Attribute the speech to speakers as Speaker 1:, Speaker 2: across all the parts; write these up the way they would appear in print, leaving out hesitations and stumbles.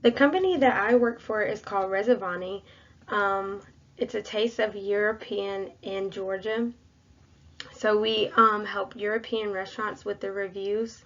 Speaker 1: The company that I work for is called Rezzavani. It's a taste of European in Georgia. So we help European restaurants with the reviews.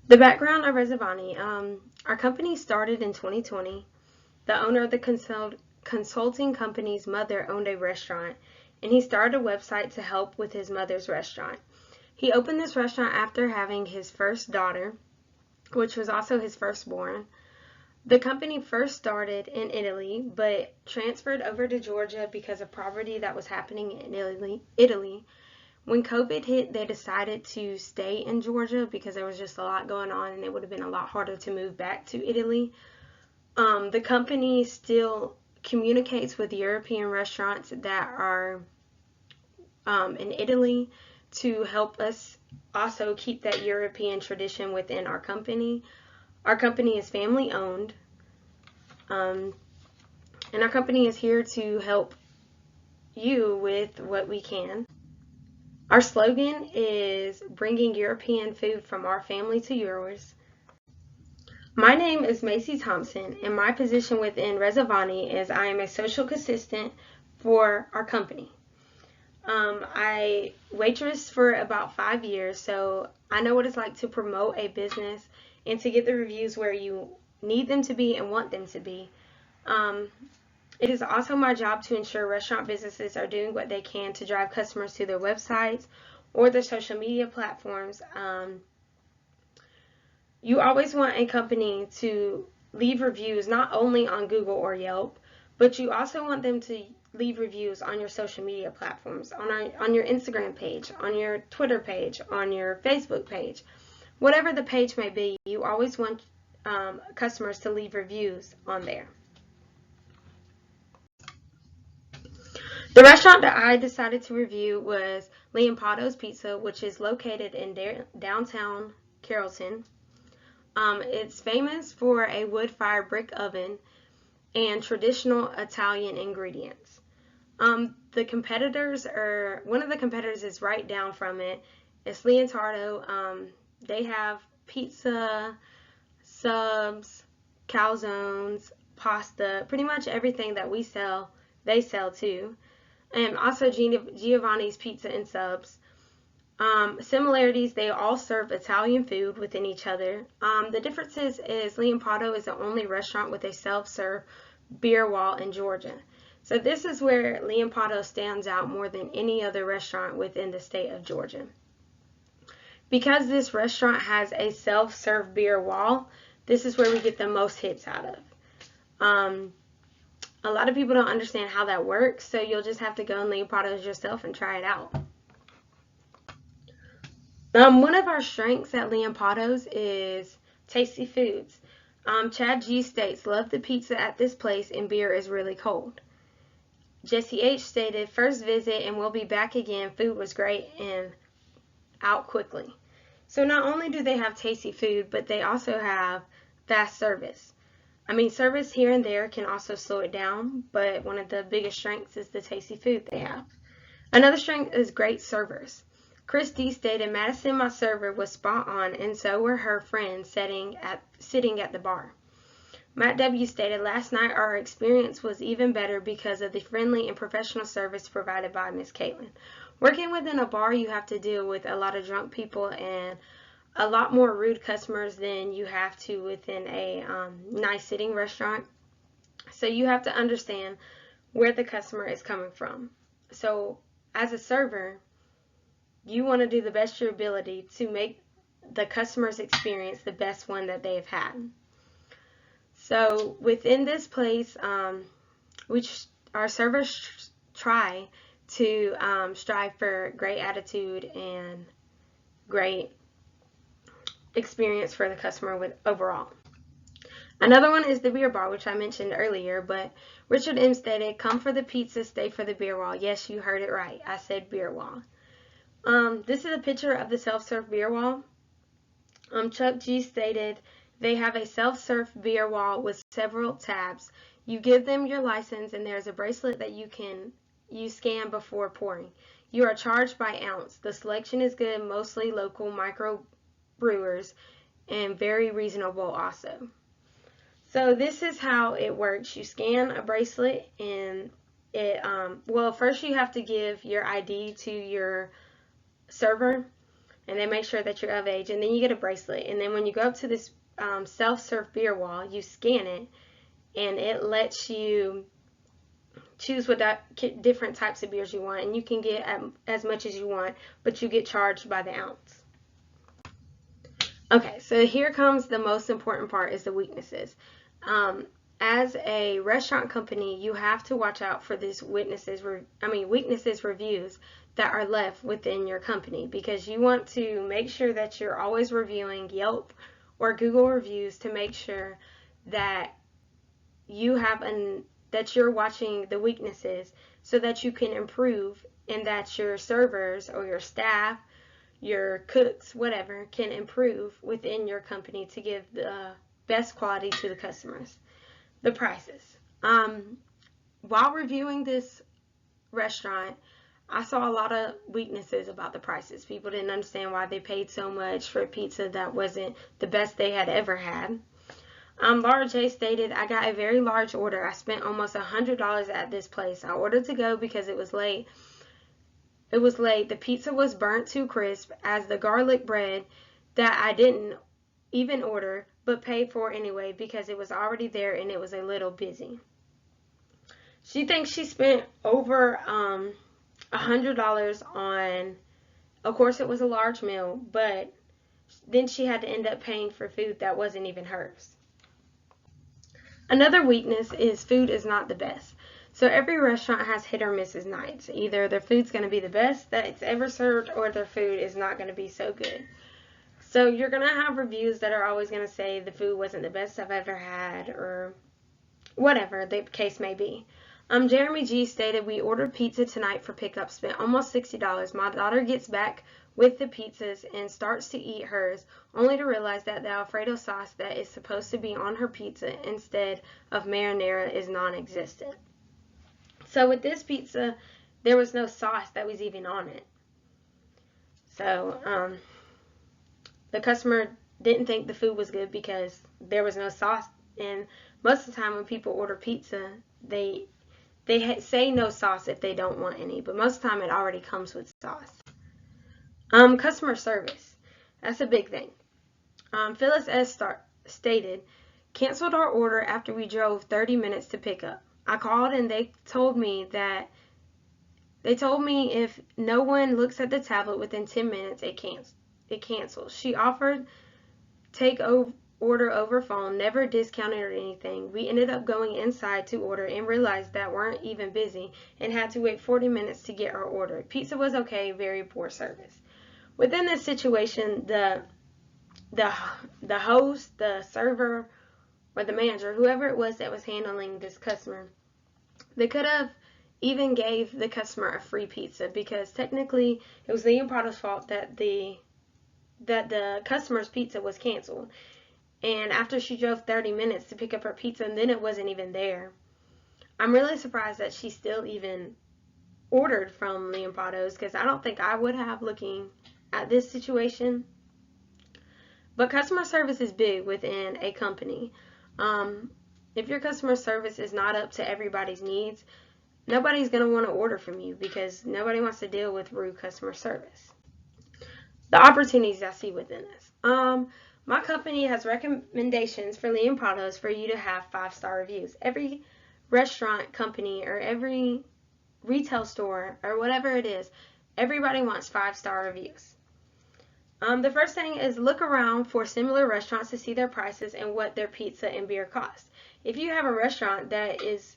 Speaker 1: The background of Rezzavani. Our company started in 2020. The owner of the consulting company's mother owned a restaurant, and he started a website to help with his mother's restaurant. He opened this restaurant after having his first daughter, which was also his firstborn. The company first started in Italy, but transferred over to Georgia because of poverty that was happening in Italy. When COVID hit, they decided to stay in Georgia because there was just a lot going on, and it would have been a lot harder to move back to Italy. The company still communicates with European restaurants that are in Italy to help us also keep that European tradition within our company. Our company is family owned, and our company is here to help you with what we can. Our slogan is bringing European food from our family to yours. My name is C Thompson, and my position within Rezzavani is I am a social assistant for our company. I waitressed for about 5 years, so I know what it's like to promote a business and to get the reviews where you need them to be and want them to be. It is also my job to ensure restaurant businesses are doing what they can to drive customers to their websites or their social media platforms. You always want a company to leave reviews not only on Google or Yelp, but you also want them to leave reviews on your social media platforms, on your Instagram page, on your Twitter page, on your Facebook page. Whatever the page may be, you always want customers to leave reviews on there. The restaurant that I decided to review was Leompato's Pizza, which is located in downtown Carrollton. It's famous for a wood-fired brick oven and traditional Italian ingredients. The competitors are, one of the competitors is right down from it. It's Leonardo. They have pizza, subs, calzones, pasta, pretty much everything that we sell, they sell too. And also Giovanni's Pizza and Subs. Similarities, they all serve Italian food within each other. The differences is Leompato is the only restaurant with a self-serve beer wall in Georgia. So this is where Leompato stands out more than any other restaurant within the state of Georgia. Because this restaurant has a self-serve beer wall, this is where we get the most hits out of. A lot of people don't understand how that works, so you'll just have to go in Leompato's yourself and try it out. One of our strengths at Leompato's is tasty foods. Chad G states, love the pizza at this place and beer is really cold. Jesse H stated, first visit and we'll be back again. Food was great and out quickly. So not only do they have tasty food, but they also have fast service. I mean, service here and there can also slow it down, but one of the biggest strengths is the tasty food they have. Another strength is great servers. Chris D stated, Madison, my server, was spot on, and so were her friends sitting at the bar. Matt W stated, last night our experience was even better because of the friendly and professional service provided by Miss Caitlin. Working within a bar, you have to deal with a lot of drunk people and a lot more rude customers than you have to within a nice sitting restaurant. So you have to understand where the customer is coming from. So as a server, you want to do the best of your ability to make the customer's experience the best one that they have had. So within this place, our servers try to strive for great attitude and great experience for the customer overall. Another one is the beer bar, which I mentioned earlier, but Richard M stated, come for the pizza, stay for the beer wall. Yes, you heard it right. I said beer wall. This is a picture of the self-serve beer wall. Chuck G stated, they have a self-serve beer wall with several tabs. You give them your license and there's a bracelet that you scan before pouring. You are charged by ounce. The selection is good, mostly local micro brewers. and very reasonable also. So this is how it works. You scan a bracelet and well, first you have to give your ID to your server and they make sure that you're of age, and then you get a bracelet. And then when you go up to this self-serve beer wall, you scan it and it lets you choose what different types of beers you want, and you can get as much as you want, but you get charged by the ounce. Okay, so here comes the most important part, is the weaknesses. As a restaurant company, you have to watch out for these weaknesses reviews that are left within your company, because you want to make sure that you're always reviewing Yelp or Google reviews to make sure that that you're watching the weaknesses so that you can improve, and that your servers or your staff, your cooks, whatever, can improve within your company to give the best quality to the customers. The prices. While reviewing this restaurant, I saw a lot of weaknesses about the prices. People didn't understand why they paid so much for a pizza that wasn't the best they had ever had. Laura J stated, I got a very large order. I spent almost $100 at this place. I ordered to go because it was late. The pizza was burnt too crisp, as the garlic bread that I didn't even order but paid for anyway because it was already there and it was a little busy. She thinks she spent over $100 on, of course it was a large meal, but then she had to end up paying for food that wasn't even hers. Another weakness is food is not the best. So every restaurant has hit or misses nights. Either their food's going to be the best that it's ever served, or their food is not going to be so good. So you're going to have reviews that are always going to say the food wasn't the best I've ever had, or whatever the case may be. Jeremy G stated, we ordered pizza tonight for pickup, spent almost $60. My daughter gets back with the pizzas and starts to eat hers, only to realize that the Alfredo sauce that is supposed to be on her pizza instead of marinara is non-existent. So with this pizza, there was no sauce that was even on it. So the customer didn't think the food was good because there was no sauce. And most of the time when people order pizza, they say no sauce if they don't want any, but most of the time it already comes with sauce. Customer service. That's a big thing. Phyllis S. stated, canceled our order after we drove 30 minutes to pick up. I called and they told me if no one looks at the tablet within 10 minutes, it cancels. She offered take order over phone, never discounted or anything. We ended up going inside to order and realized that weren't even busy and had to wait 40 minutes to get our order. Pizza was okay, very poor service. Within this situation, the host, the server, or the manager, whoever it was that was handling this customer, they could have even gave the customer a free pizza, because technically it was the Impado's fault that the customer's pizza was canceled. And after she drove 30 minutes to pick up her pizza, and then it wasn't even there. I'm really surprised that she still even ordered from Leompado's, because I don't think I would have, looking at this situation. But customer service is big within a company. If your customer service is not up to everybody's needs, nobody's going to want to order from you, because nobody wants to deal with rude customer service. The opportunities I see within this. My company has recommendations for Leompado's for you to have 5-star reviews. Every restaurant company or every retail store or whatever it is, everybody wants 5-star reviews. The first thing is look around for similar restaurants to see their prices and what their pizza and beer cost. If you have a restaurant that is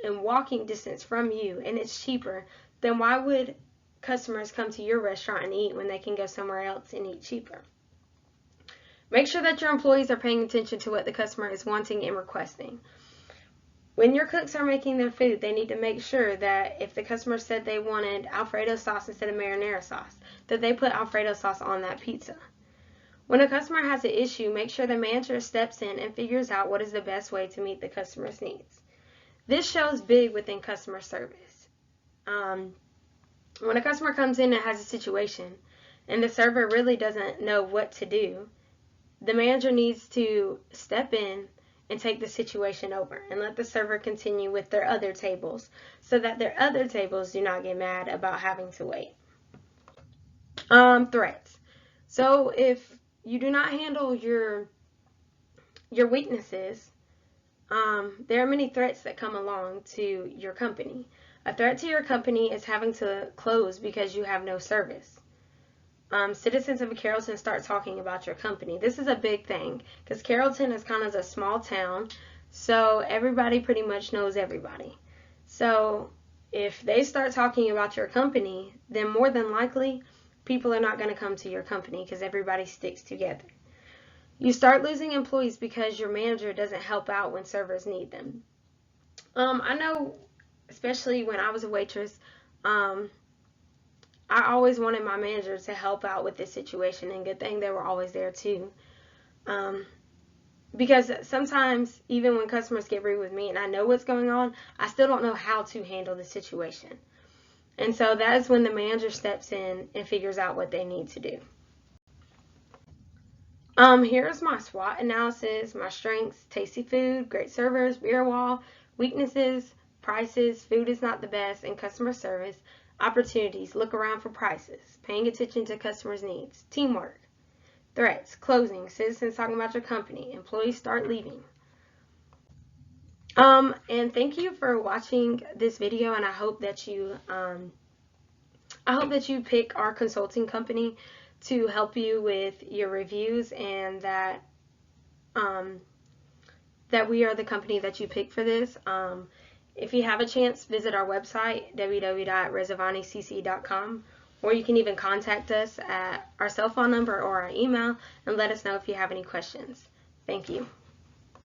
Speaker 1: in walking distance from you and it's cheaper, then why would customers come to your restaurant and eat when they can go somewhere else and eat cheaper? Make sure that your employees are paying attention to what the customer is wanting and requesting. When your cooks are making their food, they need to make sure that if the customer said they wanted Alfredo sauce instead of marinara sauce, that they put Alfredo sauce on that pizza. When a customer has an issue, make sure the manager steps in and figures out what is the best way to meet the customer's needs. This shows big within customer service. When a customer comes in and has a situation and the server really doesn't know what to do, the manager needs to step in and take the situation over and let the server continue with their other tables so that their other tables do not get mad about having to wait. Threats. So if you do not handle your weaknesses, there are many threats that come along to your company. A threat to your company is having to close because you have no service. Citizens of Carrollton start talking about your company. This is a big thing because Carrollton is kind of a small town, so everybody pretty much knows everybody. So if they start talking about your company, then more than likely people are not going to come to your company because everybody sticks together. You start losing employees because your manager doesn't help out when servers need them. I know, especially when I was a waitress, I always wanted my manager to help out with this situation, and good thing they were always there too. Because sometimes, even when customers get rude with me and I know what's going on, I still don't know how to handle the situation. And so that is when the manager steps in and figures out what they need to do. Here's my SWOT analysis, my strengths: tasty food, great servers, beer wall; weaknesses: prices, food is not the best, and customer service; opportunities: look around for prices, paying attention to customers' needs; teamwork; threats: closing, citizens talking about your company, employees start leaving. And thank you for watching this video, and I hope that you pick our consulting company to help you with your reviews, and that we are the company that you pick for this. If you have a chance, visit our website, www.rezavanicc.com, or you can even contact us at our cell phone number or our email and let us know if you have any questions. Thank you.